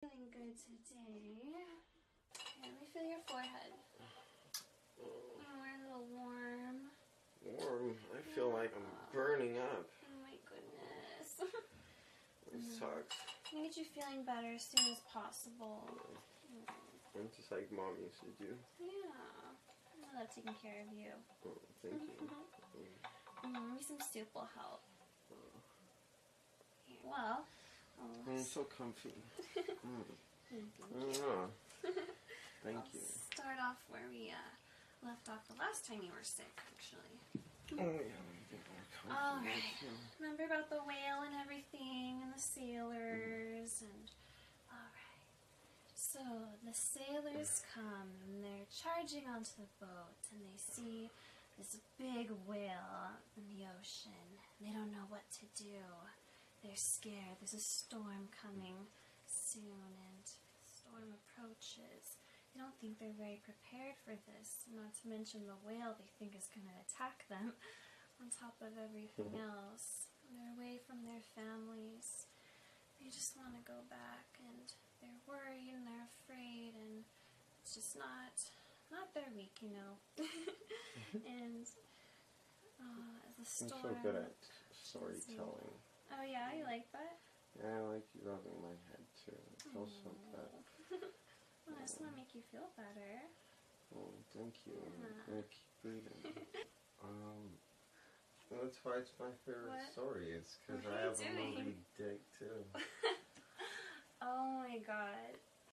Feeling good today. Okay, let me feel your forehead. Oh, we're a little warm. Warm? I feel like I'm burning up. Oh my goodness. It sucks. I need you feeling better as soon as possible. I'm just like Mom used to do. Yeah. I love taking care of you. Oh, thank you. Maybe some soup will help. Okay, well, I'm so comfy. Thank you. Start off where we left off the last time you were sick, actually. Oh yeah, let me get more comfy. Alright. Remember about the whale and everything and the sailors and alright. So the sailors come and they're charging onto the boat and they see this big whale in the ocean. And they don't know what to do. They're scared. There's a storm coming soon and the storm approaches. They don't think they're very prepared for this, not to mention the whale they think is going to attack them on top of everything else. They're away from their families. They just want to go back and they're worried and they're afraid and it's just not their week, you know. And the storm... I'm so good at storytelling. Oh yeah, you like that? Yeah, I like you rubbing my head too. It feels so good. Well, I just want to make you feel better. Oh, thank you. I'm gonna keep breathing. That's why it's my favorite story. It's because I have a Moby Dick too. Oh my god.